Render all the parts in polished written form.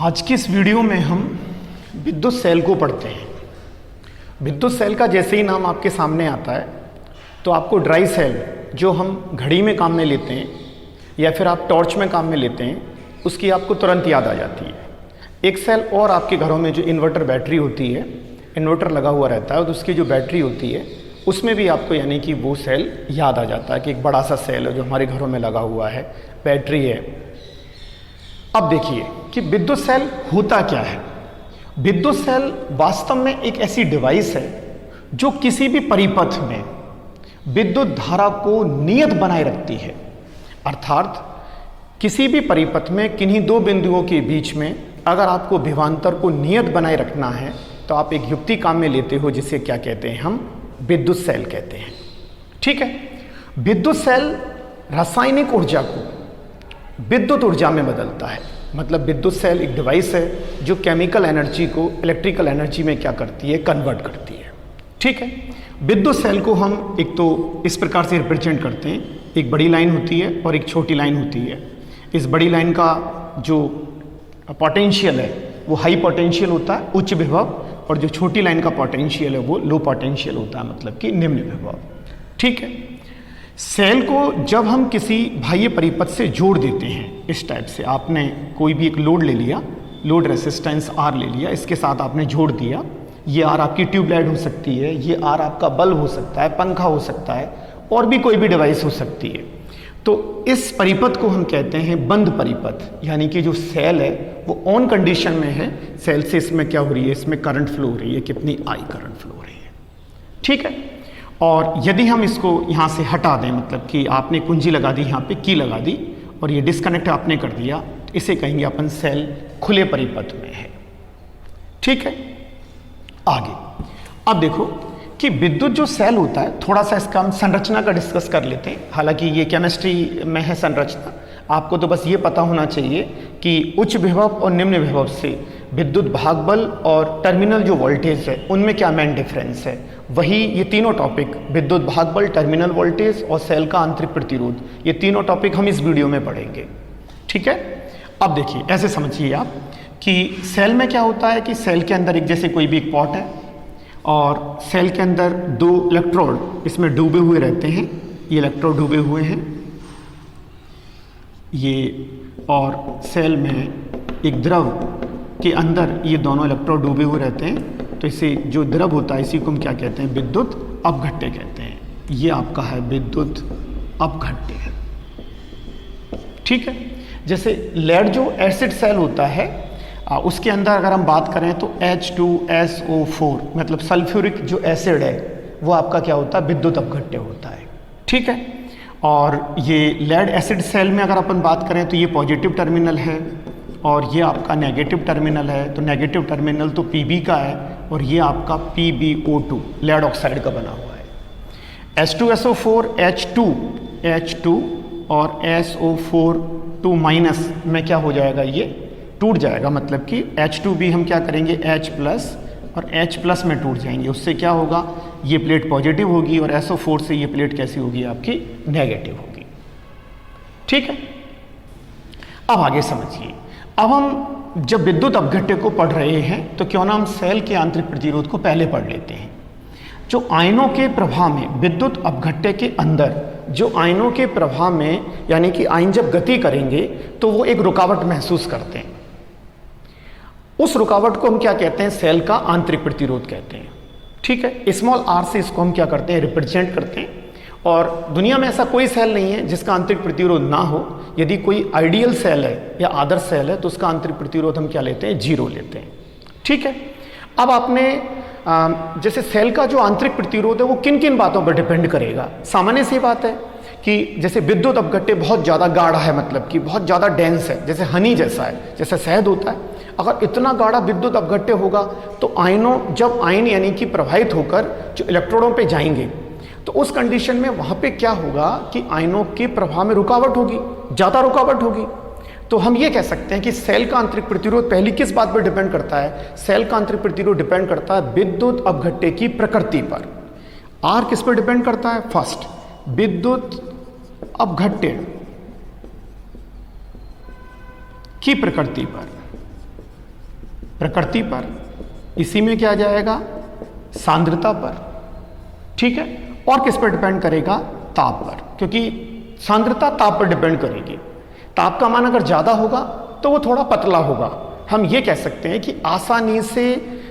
आज की इस वीडियो में हम विद्युत सेल को पढ़ते हैं। विद्युत सेल का जैसे ही नाम आपके सामने आता है तो आपको ड्राई सेल जो हम घड़ी में काम में लेते हैं या फिर आप टॉर्च में काम में लेते हैं उसकी आपको तुरंत याद आ जाती है। एक सेल और आपके घरों में जो इन्वर्टर बैटरी होती है, इन्वर्टर लगा हुआ रहता है तो उसकी जो बैटरी होती है उसमें भी आपको यानी कि वो सेल याद आ जाता है कि एक बड़ा सा सेल है जो हमारे घरों में लगा हुआ है, बैटरी है। अब देखिए कि विद्युत सेल होता क्या है। विद्युत सेल वास्तव में एक ऐसी डिवाइस है जो किसी भी परिपथ में विद्युत धारा को नियत बनाए रखती है। अर्थात किसी भी परिपथ में किन्हीं दो बिंदुओं के बीच में अगर आपको विभवांतर को नियत बनाए रखना है तो आप एक युक्ति काम में लेते हो जिसे क्या कहते हैं, हम विद्युत सेल कहते हैं। ठीक है। विद्युत सेल रासायनिक ऊर्जा को विद्युत ऊर्जा में बदलता है। मतलब विद्युत सेल एक डिवाइस है जो केमिकल एनर्जी को इलेक्ट्रिकल एनर्जी में क्या करती है, कन्वर्ट करती है। ठीक है। विद्युत सेल को हम एक तो इस प्रकार से रिप्रेजेंट करते हैं, एक बड़ी लाइन होती है और एक छोटी लाइन होती है। इस बड़ी लाइन का जो पोटेंशियल है वो हाई पोटेंशियल होता है, उच्च विभव, और जो छोटी लाइन का पोटेंशियल है वो लो पोटेंशियल होता है, मतलब कि निम्न विभव। ठीक है। सेल को जब हम किसी बाह्य परिपथ से जोड़ देते हैं, इस टाइप से आपने कोई भी एक लोड ले लिया, लोड रेसिस्टेंस आर ले लिया, इसके साथ आपने जोड़ दिया। ये आर आपकी ट्यूबलाइट हो सकती है, ये आर आपका बल्ब हो सकता है, पंखा हो सकता है, और भी कोई भी डिवाइस हो सकती है। तो इस परिपथ को हम कहते हैं बंद परिपथ, यानी कि जो सेल है वो ऑन कंडीशन में है। सेल से इसमें क्या हो रही है, इसमें करंट फ्लो हो रही है, कितनी आई करंट फ्लो हो रही है। ठीक है। और यदि हम इसको यहाँ से हटा दें, मतलब कि आपने कुंजी लगा दी, यहाँ पे की लगा दी और ये डिस्कनेक्ट आपने कर दिया, तो इसे कहेंगे अपन सेल खुले परिपथ में है। ठीक है। आगे अब देखो कि विद्युत जो सेल होता है, थोड़ा सा इसका हम संरचना का डिस्कस कर लेते हैं। हालांकि ये केमिस्ट्री में है संरचना, आपको तो बस ये पता होना चाहिए कि उच्च विभव और निम्न विभव से विद्युत भाग बल और टर्मिनल जो वोल्टेज है उनमें क्या मेन डिफरेंस है। वही ये तीनों टॉपिक, विद्युत भाग बल, टर्मिनल वोल्टेज और सेल का आंतरिक प्रतिरोध, ये तीनों टॉपिक हम इस वीडियो में पढ़ेंगे। ठीक है। अब देखिए, ऐसे समझिए आप कि सेल में क्या होता है कि सेल के अंदर एक जैसे कोई भी एक पॉट है और सेल के अंदर दो इलेक्ट्रोड इसमें डूबे हुए रहते हैं। ये इलेक्ट्रोड डूबे हुए हैं ये, और सेल में एक द्रव के अंदर ये दोनों इलेक्ट्रोड डूबे हुए रहते हैं। तो इसे जो द्रव होता है इसी को हम क्या कहते हैं, विद्युत अपघट्य कहते हैं। ये आपका है विद्युत अपघट्य। ठीक है। जैसे लेड जो एसिड सेल होता है उसके अंदर अगर हम बात करें तो H2SO4 मतलब सल्फ्यूरिक जो एसिड है वो आपका क्या होता है, विद्युत अपघट्य होता है। ठीक है। और ये लेड एसिड सेल में अगर अपन बात करें तो ये पॉजिटिव टर्मिनल है और ये आपका नेगेटिव टर्मिनल है। तो नेगेटिव टर्मिनल तो Pb का है और ये आपका PbO2 लेड ऑक्साइड का बना हुआ है। H2SO4 H2 और SO4 2 माइनस में क्या हो जाएगा, ये टूट जाएगा। मतलब कि H2 भी हम क्या करेंगे, H प्लस और H प्लस में टूट जाएंगे। उससे क्या होगा, ये प्लेट पॉजिटिव होगी और SO4 से ये प्लेट कैसी होगी, आपकी नेगेटिव होगी। ठीक है। अब आगे समझिए। अब हम जब विद्युत अपघट्य को पढ़ रहे हैं तो क्यों ना हम सेल के आंतरिक प्रतिरोध को पहले पढ़ लेते हैं। जो आयनों के प्रभाव में विद्युत अपघट्य के अंदर, जो आयनों के प्रभाव में यानी कि आयन जब गति करेंगे तो वो एक रुकावट महसूस करते हैं। उस रुकावट को हम क्या कहते हैं, सेल का आंतरिक प्रतिरोध कहते हैं। ठीक है। स्मॉल आर से इसको हम क्या करते हैं, रिप्रेजेंट करते हैं। और दुनिया में ऐसा कोई सेल नहीं है जिसका आंतरिक प्रतिरोध ना हो। यदि कोई आइडियल सेल है या आदर्श सेल है तो उसका आंतरिक प्रतिरोध हम क्या लेते हैं, 0 लेते हैं। ठीक है। अब आपने जैसे सेल का जो आंतरिक प्रतिरोध है वो किन किन बातों पर डिपेंड करेगा। सामान्य सी बात है कि जैसे विद्युत अपघट्य बहुत ज़्यादा गाढ़ा है, मतलब कि बहुत ज़्यादा डेंस है, जैसे हनी जैसा है, जैसे शहद होता है। अगर इतना गाढ़ा विद्युत अपघट्य होगा तो आयनों, जब आयन यानी कि प्रभावित होकर जो इलेक्ट्रोडों पे जाएंगे तो उस कंडीशन में वहाँ पे क्या होगा कि आयनों के प्रभाव में रुकावट होगी, ज़्यादा रुकावट होगी। तो हम ये कह सकते हैं कि सेल का आंतरिक प्रतिरोध पहली किस बात पर डिपेंड करता है, सेल का आंतरिक प्रतिरोध डिपेंड करता है विद्युत अपघट्य की प्रकृति पर। आर किस पर डिपेंड करता है, फर्स्ट विद्युत अपघट्य की प्रकृति पर। प्रकृति पर, इसी में क्या जाएगा, सांद्रता पर, ठीक है। और किस पर डिपेंड करेगा, ताप पर, क्योंकि सांद्रता ताप पर डिपेंड करेगी। ताप का मान अगर ज़्यादा होगा तो वो थोड़ा पतला होगा। हम ये कह सकते हैं कि आसानी से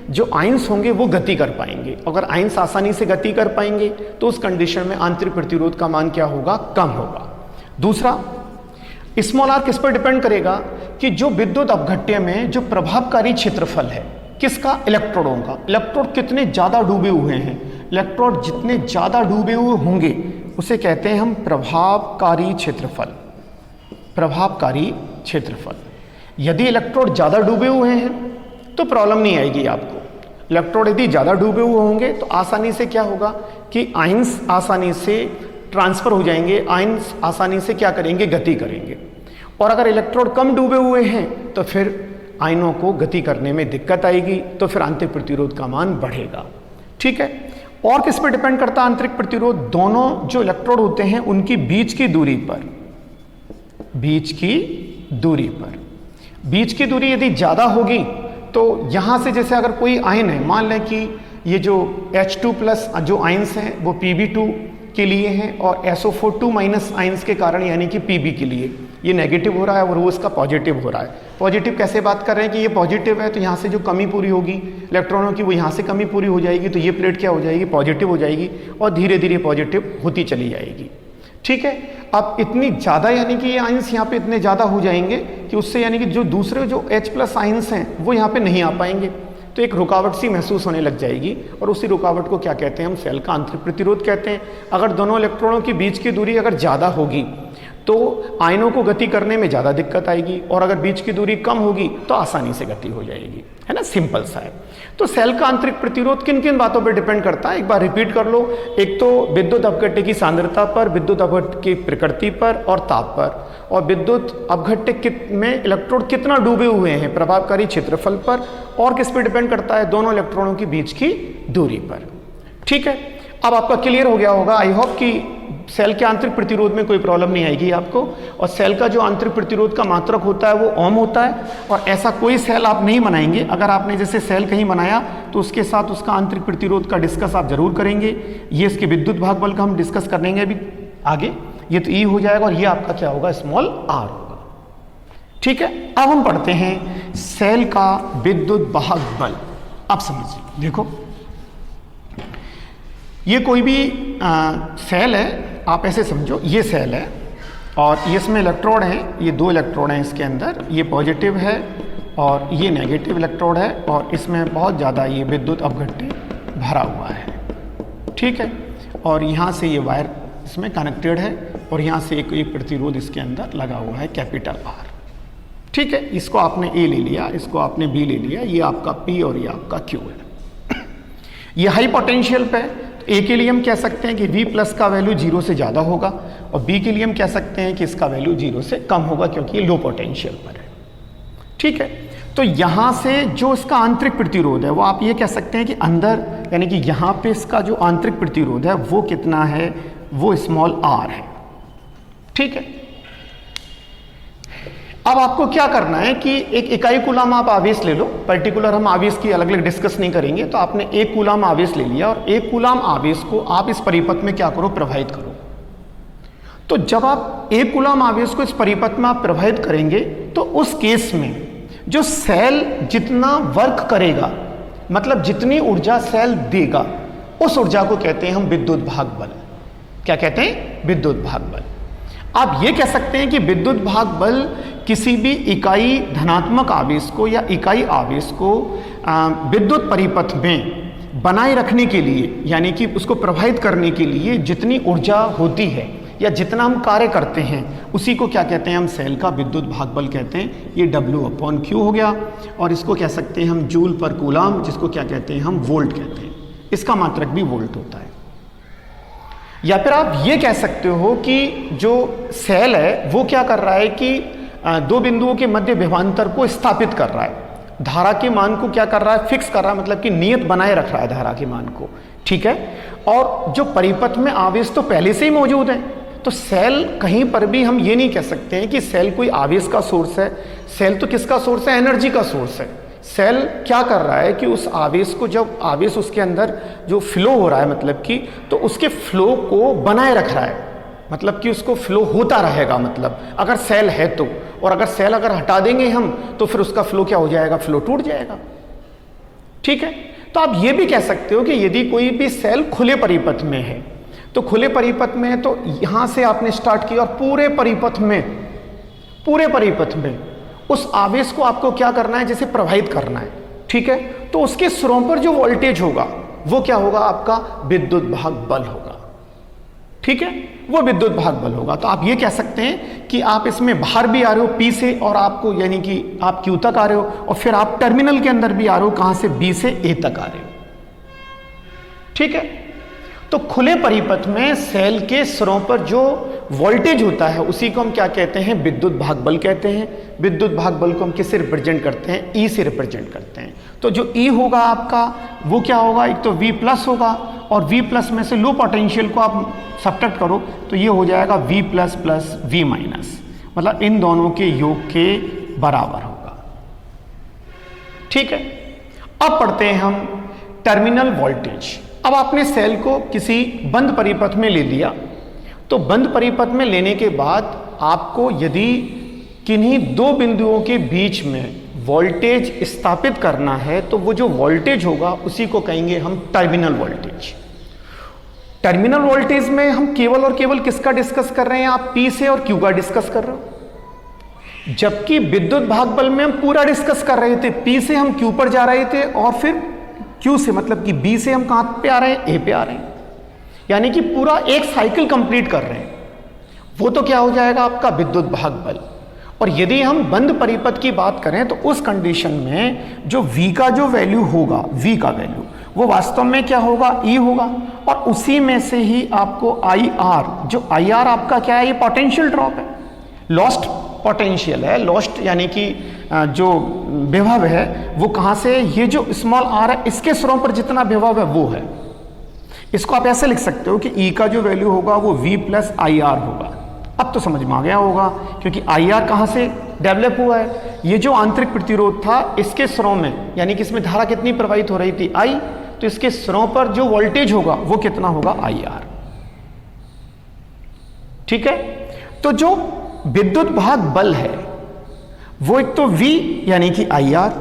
जो आयंस होंगे वो गति कर पाएंगे। अगर आयंस आसानी से गति कर पाएंगे तो उस कंडीशन में आंतरिक प्रतिरोध का मान क्या होगा, कम होगा। दूसरा, स्मॉल आर किस पर डिपेंड करेगा कि जो विद्युत अपघट्य में जो प्रभावकारी क्षेत्रफल है किसका, इलेक्ट्रोडों का। इलेक्ट्रोड कितने ज़्यादा डूबे हुए हैं, इलेक्ट्रोड जितने ज़्यादा डूबे हुए होंगे उसे कहते हैं हम प्रभावकारी क्षेत्रफल। प्रभावकारी क्षेत्रफल। यदि इलेक्ट्रोड ज़्यादा डूबे हुए हैं तो प्रॉब्लम नहीं आएगी आपको। इलेक्ट्रोड यदि ज़्यादा डूबे हुए होंगे तो आसानी से क्या होगा कि आयंस आसानी से ट्रांसफर हो जाएंगे, आयंस आसानी से क्या करेंगे, गति करेंगे। और अगर इलेक्ट्रोड कम डूबे हुए हैं तो फिर आयनों को गति करने में दिक्कत आएगी, तो फिर आंतरिक प्रतिरोध का मान बढ़ेगा, ठीक है। और किस पर डिपेंड करता है आंतरिक प्रतिरोध, दोनों जो इलेक्ट्रोड होते हैं उनकी बीच की दूरी पर, बीच की दूरी पर। बीच की दूरी यदि ज़्यादा होगी तो यहाँ से जैसे अगर कोई आयन है, मान लें कि ये जो H2+ जो आयंस हैं वो Pb2 के लिए हैं और SO4 आयंस के कारण यानी कि Pb के लिए ये नेगेटिव हो रहा है और वो इसका पॉजिटिव हो रहा है। पॉजिटिव कैसे बात कर रहे हैं कि ये पॉजिटिव है तो यहाँ से जो कमी पूरी होगी इलेक्ट्रॉनों की वो यहाँ से कमी पूरी हो जाएगी, तो ये प्लेट क्या हो जाएगी, पॉजिटिव हो जाएगी और धीरे धीरे पॉजिटिव होती चली जाएगी, ठीक है। अब इतनी ज़्यादा यानी कि ये आयंस यहाँ पे इतने ज़्यादा हो जाएंगे कि उससे यानी कि जो दूसरे जो H+ आयंस हैं वो यहाँ पे नहीं आ पाएंगे, तो एक रुकावट सी महसूस होने लग जाएगी और उसी रुकावट को क्या कहते हैं हम, सेल का आंतरिक प्रतिरोध कहते हैं। अगर दोनों इलेक्ट्रॉनों के बीच की दूरी अगर ज़्यादा होगी तो आयनों को गति करने में ज़्यादा दिक्कत आएगी और अगर बीच की दूरी कम होगी तो आसानी से गति हो जाएगी, है ना, सिंपल सा है। तो सेल का आंतरिक प्रतिरोध किन किन बातों पर डिपेंड करता है, एक बार रिपीट कर लो। एक तो विद्युत अपघट्य की सांद्रता पर, विद्युत अपघट्य की प्रकृति पर और ताप पर, और विद्युत अपघट्य में इलेक्ट्रोड कितना डूबे हुए हैं प्रभावकारी क्षेत्रफल पर, और किस पर डिपेंड करता है, दोनों इलेक्ट्रॉनों के बीच की दूरी पर, ठीक है। अब आपका क्लियर हो गया होगा, आई होप कि सेल के आंतरिक प्रतिरोध में कोई प्रॉब्लम नहीं आएगी आपको। और सेल का जो आंतरिक प्रतिरोध का मात्रक होता है वो ओम होता है, और ऐसा कोई सेल आप नहीं बनाएंगे। अगर आपने जैसे सेल कहीं बनाया तो उसके साथ उसका आंतरिक प्रतिरोध का डिस्कस आप जरूर करेंगे। ये इसके विद्युत भागबल का हम डिस्कस करेंगे अभी आगे। ये तो ई हो जाएगा और ये आपका क्या होगा, स्मॉल आर होगा, ठीक है। अब हम पढ़ते हैं सेल का विद्युत भागबल। अब समझिए, देखो ये कोई भी सेल है, आप ऐसे समझो ये सेल है और ये इसमें इलेक्ट्रोड हैं, ये 2 इलेक्ट्रोड हैं इसके अंदर, ये पॉजिटिव है और ये नेगेटिव इलेक्ट्रोड है और इसमें बहुत ज़्यादा ये विद्युत अपघट्य भरा हुआ है, ठीक है। और यहाँ से ये वायर इसमें कनेक्टेड है और यहाँ से एक प्रतिरोध इसके अंदर लगा हुआ है, कैपिटल R, ठीक है। इसको आपने A ले लिया, इसको आपने B ले लिया, ये आपका P और ये आपका Q है। ये हाई पोटेंशियल पे है, ए के लिए हम कह सकते हैं कि V+ का वैल्यू 0 से ज़्यादा होगा और B के लिए हम कह सकते हैं कि इसका वैल्यू 0 से कम होगा क्योंकि ये लो पोटेंशियल पर है, ठीक है। तो यहाँ से जो इसका आंतरिक प्रतिरोध है वो आप ये कह सकते हैं कि अंदर यानी कि यहाँ पे इसका जो आंतरिक प्रतिरोध है वो कितना है, वो स्मॉल r है, ठीक है। अब आपको क्या करना है कि एक इकाई कूलम आप आवेश ले लो, पर्टिकुलर हम आवेश की अलग अलग डिस्कस नहीं करेंगे। तो आपने 1 कूलम आवेश ले लिया और 1 कूलम आवेश को आप इस परिपथ में क्या करो, प्रवाहित करो। तो जब आप 1 कूलम आवेश को इस परिपथ में आप प्रवाहित करेंगे तो उस केस में जो सेल जितना वर्क करेगा, मतलब जितनी ऊर्जा सेल देगा, उस ऊर्जा को कहते हैं हम विद्युत भागबल। क्या कहते हैं, विद्युत भागबल। आप ये कह सकते हैं कि विद्युत भागबल किसी भी इकाई धनात्मक आवेश को या इकाई आवेश को विद्युत परिपथ में बनाए रखने के लिए यानी कि उसको प्रभावित करने के लिए जितनी ऊर्जा होती है या जितना हम कार्य करते हैं उसी को क्या कहते हैं, हम सेल का विद्युत भागबल कहते हैं। ये W/Q हो गया और इसको कह सकते हैं हम जूल पर कूलम, जिसको क्या कहते हैं हम वोल्ट कहते हैं। इसका मात्रक भी वोल्ट होता है। या फिर आप ये कह सकते हो कि जो सेल है वो क्या कर रहा है कि 2 बिंदुओं के मध्य विभवांतर को स्थापित कर रहा है, धारा के मान को क्या कर रहा है, फिक्स कर रहा है, मतलब कि नियत बनाए रख रहा है धारा के मान को, ठीक है। और जो परिपथ में आवेश तो पहले से ही मौजूद है, तो सेल कहीं पर भी हम ये नहीं कह सकते हैं कि सेल कोई आवेश का सोर्स है। सेल तो किसका सोर्स है, एनर्जी का सोर्स है। सेल क्या कर रहा है कि उस आवेश को, जब आवेश उसके अंदर जो फ्लो हो रहा है मतलब कि, तो उसके फ्लो को बनाए रख रहा है, मतलब कि उसको फ्लो होता रहेगा, मतलब अगर सेल है तो। और अगर सेल अगर हटा देंगे हम तो फिर उसका फ्लो क्या हो जाएगा, फ्लो टूट जाएगा। ठीक है, तो आप ये भी कह सकते हो कि यदि कोई भी सेल खुले परिपथ में है, तो खुले परिपथ में है तो यहां से आपने स्टार्ट किया और पूरे परिपथ में उस आवेश को आपको क्या करना है, जैसे प्रवाहित करना है। ठीक है, तो उसके सिरों पर जो वोल्टेज होगा वो क्या होगा, आपका विद्युत भाग बल होगा। ठीक है, वो विद्युत भाग बल होगा। तो आप ये कह सकते हैं कि आप इसमें बाहर भी आ रहे हो P से, और आपको यानी कि आप Q तक आ रहे हो, और फिर आप टर्मिनल के अंदर भी आ रहे हो, कहां से, B से A तक आ रहे हो। ठीक है, तो खुले परिपथ में सेल के सिरों पर जो वोल्टेज होता है उसी को हम क्या कहते हैं, विद्युत भाग बल कहते हैं। विद्युत भाग बल को हम किससे रिप्रेजेंट करते हैं, E से रिप्रेजेंट करते हैं। तो जो E होगा आपका वो क्या होगा, एक तो V प्लस होगा, और V प्लस में से लो पोटेंशियल को आप सब्ट्रैक्ट करो तो ये हो जाएगा V plus plus V minus, मतलब इन दोनों के योग के बराबर होगा। ठीक है, अब पढ़ते हैं हम टर्मिनल वोल्टेज। अब आपने सेल को किसी बंद परिपथ में ले लिया, तो बंद परिपथ में लेने के बाद आपको यदि किन्हीं दो बिंदुओं के बीच में वोल्टेज स्थापित करना है तो वो जो वोल्टेज होगा उसी को कहेंगे हम टर्मिनल वोल्टेज। टर्मिनल वोल्टेज में हम केवल और केवल किसका डिस्कस कर रहे हैं, आप P से और Q का डिस्कस कर रहे हो, जबकि विद्युत भाग बल में हम पूरा डिस्कस कर रहे थे। P से हम Q पर जा रहे थे और फिर Q से, मतलब कि B से हम कहां पे आ रहे हैं, A पे आ रहे हैं, यानी कि पूरा एक साइकिल कंप्लीट कर रहे हैं। वो तो क्या हो जाएगा, आपका विद्युत भाग बल। और यदि हम बंद परिपथ की बात करें तो उस कंडीशन में जो V का जो वैल्यू होगा, V का वैल्यू वो वास्तव में क्या होगा, E होगा, और उसी में से ही आपको IR, जो IR आपका क्या है, ये पोटेंशियल ड्रॉप है, लॉस्ट पोटेंशियल है, लॉस्ट यानी कि जो विभव है वो कहां से, ये जो स्मॉल r है इसके सिरों पर जितना विभव है वो है। इसको आप ऐसे लिख सकते हो कि E का जो वैल्यू होगा वो V प्लस IR होगा। अब तो समझ में आ गया होगा, क्योंकि IR कहां से डेवलप हुआ है, ये जो आंतरिक प्रतिरोध था इसके सिरों में, यानी कि इसमें धारा कितनी प्रवाहित हो रही थी, I, तो इसके सिरों पर जो वोल्टेज होगा वो कितना होगा, IR। ठीक है, तो जो विद्युत भाग बल है वो एक तो V यानी कि IR,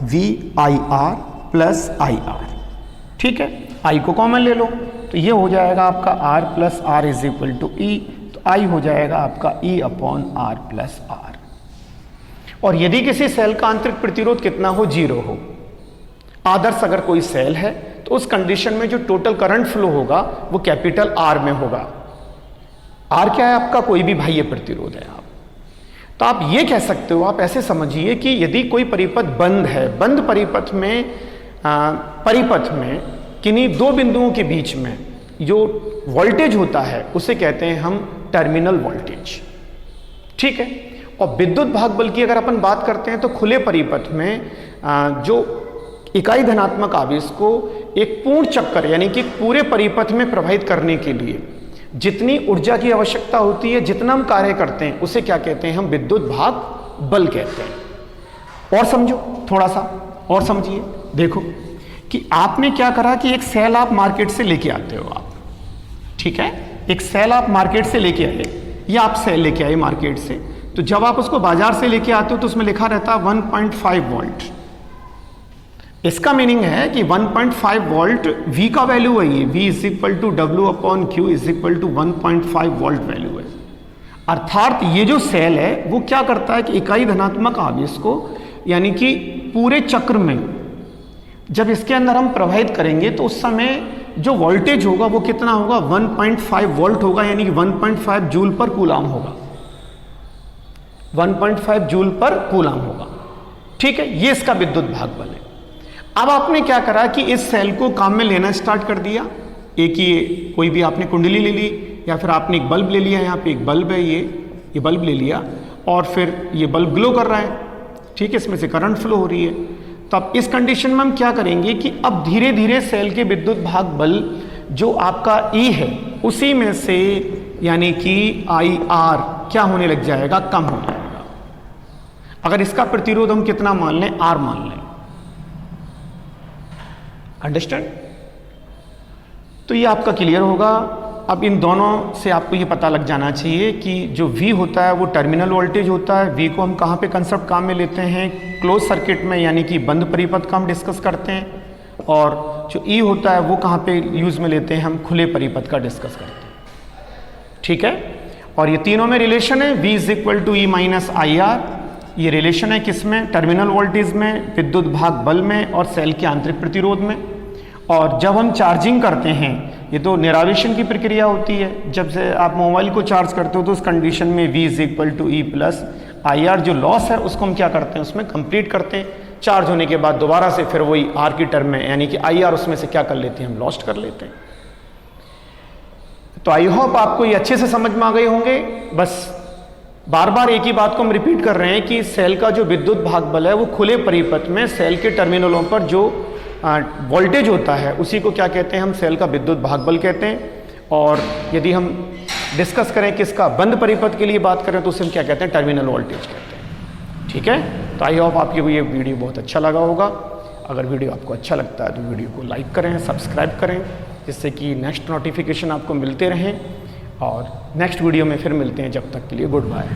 VIR प्लस IR। ठीक है, I को कॉमन ले लो तो ये हो जाएगा आपका R plus R is equal to E, तो I हो जाएगा आपका E upon R plus R। और यदि किसी सेल का आंतरिक प्रतिरोध कितना हो, 0 हो, आदर्श अगर कोई सेल है तो उस कंडीशन में जो टोटल करंट फ्लो होगा वो कैपिटल R में होगा। R क्या है आपका, कोई भी बाह्य प्रतिरोध है। आप तो आप ये कह सकते हो, आप ऐसे समझिए कि यदि कोई परिपथ बंद है, बंद परिपथ में किन्हीं दो बिंदुओं के बीच में जो वोल्टेज होता है उसे कहते हैं हम टर्मिनल वोल्टेज। ठीक है, और विद्युत भाग बल की अगर अपन बात करते हैं तो खुले परिपथ में जो इकाई धनात्मक आवेश को एक पूर्ण चक्कर यानी कि पूरे परिपथ में प्रवाहित करने के लिए जितनी ऊर्जा की आवश्यकता होती है, जितना हम कार्य करते हैं उसे क्या कहते हैं, हम विद्युत भाग बल कहते हैं। और समझो, थोड़ा सा और समझिए, देखो कि आपने क्या करा कि एक सेल आप मार्केट से लेके आते हो आप, ठीक है, एक सेल आप मार्केट से लेके आए, या आप सेल लेके आए मार्केट से, तो जब आप उसको बाजार से लेके आते हो तो उसमें लिखा रहता है 1.5 वोल्ट। इसका मीनिंग है कि 1.5 वोल्ट V का वैल्यू है, ये V is equal to W upon Q is equal to 1.5 volt value है। अर्थात ये जो सेल है वो क्या करता है कि इकाई धनात्मक आवेश को यानी कि पूरे चक्र में जब इसके अंदर हम प्रवाहित करेंगे तो उस समय जो वोल्टेज होगा वो कितना होगा, 1.5 वोल्ट होगा, यानी कि 1.5 जूल पर कूलाम होगा, 1.5 जूल पर कूलाम होगा। ठीक है, ये इसका विद्युत भाग बल है। अब आपने क्या करा कि इस सेल को काम में लेना स्टार्ट कर दिया। एक ही कोई भी आपने कुंडली ले ली या फिर आपने एक बल्ब ले लिया, यहाँ पे एक बल्ब है, ये बल्ब ले लिया और फिर ये बल्ब ग्लो कर रहा है, ठीक है, इसमें से करंट फ्लो हो रही है। तो अब इस कंडीशन में हम क्या करेंगे कि अब धीरे धीरे सेल के विद्युत भाग बल जो आपका E है उसी में से यानी कि IR क्या होने लग जाएगा, कम हो जाएगा। अगर इसका प्रतिरोध हम कितना मान लें, R मान लें, अंडरस्टैंड? तो ये आपका क्लियर होगा। अब इन दोनों से आपको ये पता लग जाना चाहिए कि जो V होता है वो टर्मिनल वोल्टेज होता है। V को हम कहाँ पे कंसेप्ट काम में लेते हैं? क्लोज सर्किट में, यानी कि बंद परिपथ का हम डिस्कस करते हैं। और जो E होता है वो कहाँ पे यूज़ में लेते हैं? हम खुले परिपथ का डिस्कस करते हैं। ठीक है? और ये तीनों में रिलेशन है, V is equal to E minus IR। ये रिलेशन है किसमें? टर्मिनल वोल्टेज में, विद्युत भाग बल में और सेल के आंतरिक प्रतिरोध में। और जब हम चार्जिंग करते हैं, ये तो निरावेशन की प्रक्रिया होती है। जब से आप मोबाइल को चार्ज करते हो तो उस कंडीशन में V is equal to E plus IR, जो लॉस है उसको हम क्या करते हैं? उसमें कंप्लीट करते हैं। चार्ज होने के बाद दोबारा से फिर वही R की टर्म में, यानी कि IR उसमें से क्या कर लेते हैं? हम लॉस्ट कर लेते हैं। तो आई होप आपको ये अच्छे से समझ में आ गए होंगे। बस बार बार एक ही बात को हम रिपीट कर रहे हैं कि सेल का जो विद्युत भाग बल है वो खुले परिपथ में सेल के टर्मिनलों पर जो वोल्टेज होता है उसी को क्या कहते हैं? हम सेल का विद्युत भाग बल कहते हैं। और यदि हम डिस्कस करें किसका? बंद परिपथ के लिए बात करें तो उसे हम क्या कहते हैं? टर्मिनल वोल्टेज कहते हैं। ठीक है? तो आई होप आपको ये वीडियो बहुत अच्छा लगा होगा। अगर वीडियो आपको अच्छा लगता है तो वीडियो को लाइक करें, सब्सक्राइब करें, जिससे कि नेक्स्ट नोटिफिकेशन आपको मिलते रहें। और नेक्स्ट वीडियो में फिर मिलते हैं। जब तक के लिए गुड बाय।